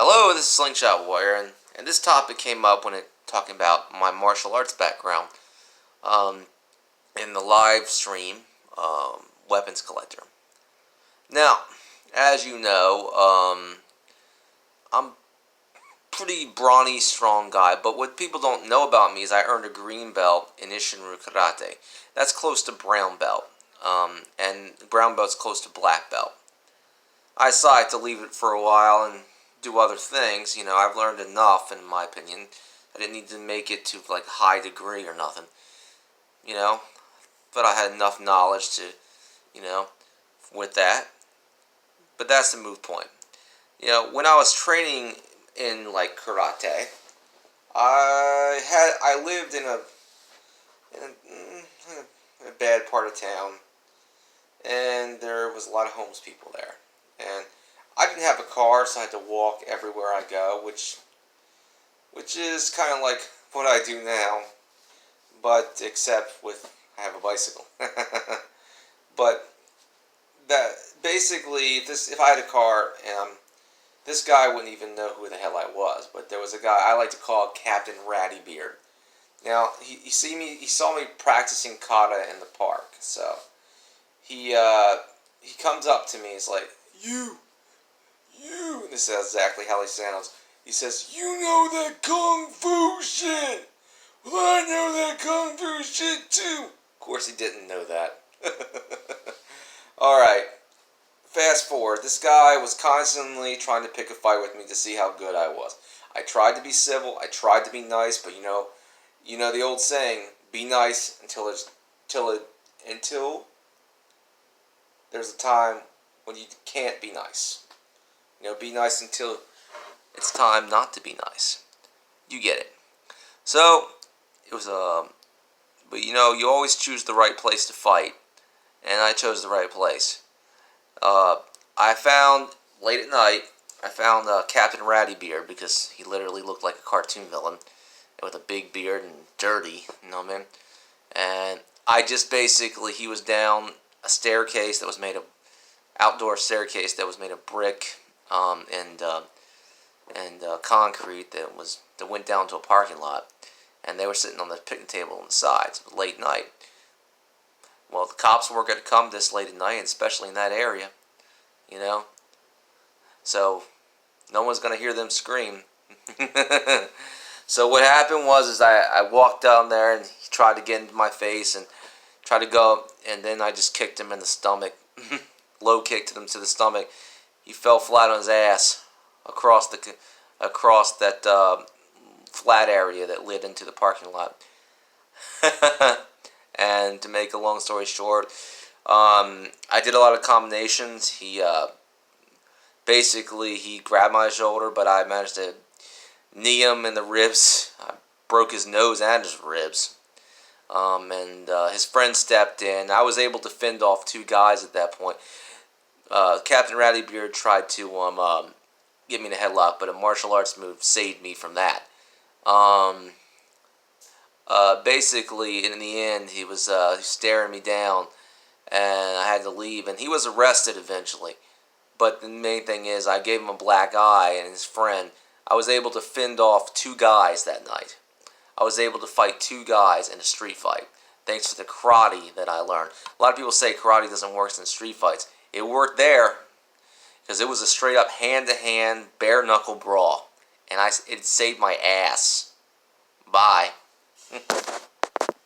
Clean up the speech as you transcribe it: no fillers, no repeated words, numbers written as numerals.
Hello, this is Slingshot Warrior, and this topic came up when talking about my martial arts background in the live stream weapons collector. Now, as you know, I'm pretty brawny, strong guy, but what people don't know about me is I earned a green belt in Ishinru Karate. That's close to brown belt, and brown belt's close to black belt. I decided to leave it for a while and do other things. You know, I've learned enough, in my opinion. I didn't need to make it to like high degree or nothing. You know, but I had enough knowledge to, with that. But that's the moot point. You know, when I was training in like karate, I lived in a bad part of town, and there was a lot of homeless people there. And I didn't have a car, so I had to walk everywhere I go, which is kind of like what I do now, but except with I have a bicycle. But that basically, if I had a car, this guy wouldn't even know who the hell I was. But there was a guy I like to call Captain Ratty Beard. Now he saw me practicing kata in the park, so he comes up to me. He's like, You, and this is exactly how he sounds. He says, "You know that Kung Fu shit? Well, I know that Kung Fu shit too." Of course he didn't know that. Alright, fast forward. This guy was constantly trying to pick a fight with me to see how good I was. I tried to be civil, I tried to be nice, but you know the old saying, be nice until there's a time when you can't be nice. Be nice until it's time not to be nice. You get it. So, it was but you always choose the right place to fight, and I chose the right place. I found, late at night, Captain Ratty Beard, because he literally looked like a cartoon villain, with a big beard and dirty, man? And I just basically, he was down a staircase that was made of, outdoor staircase that was made of brick, and concrete that went down to a parking lot, and they were sitting on the picnic table on the sides. It was late night. Well, the cops weren't going to come this late at night, especially in that area, so no one's going to hear them scream. So what happened was I walked down there, and he tried to get into my face and tried to go, and then I just kicked him in the stomach. Low kicked him to the stomach. He fell flat on his ass across that flat area that led into the parking lot. And to make a long story short, I did a lot of combinations. He grabbed my shoulder, but I managed to knee him in the ribs. I broke his nose and his ribs. And his friend stepped in. I was able to fend off two guys at that point. Captain Ratty Beard tried to get me in a headlock, but a martial arts move saved me from that. Basically, in the end, he was staring me down, and I had to leave, and he was arrested eventually. But the main thing is, I gave him a black eye, and his friend. I was able to fend off two guys that night. I was able to fight two guys in a street fight, thanks to the karate that I learned. A lot of people say karate doesn't work in street fights. It worked there, because it was a straight-up hand-to-hand, bare-knuckle brawl, and it saved my ass. Bye.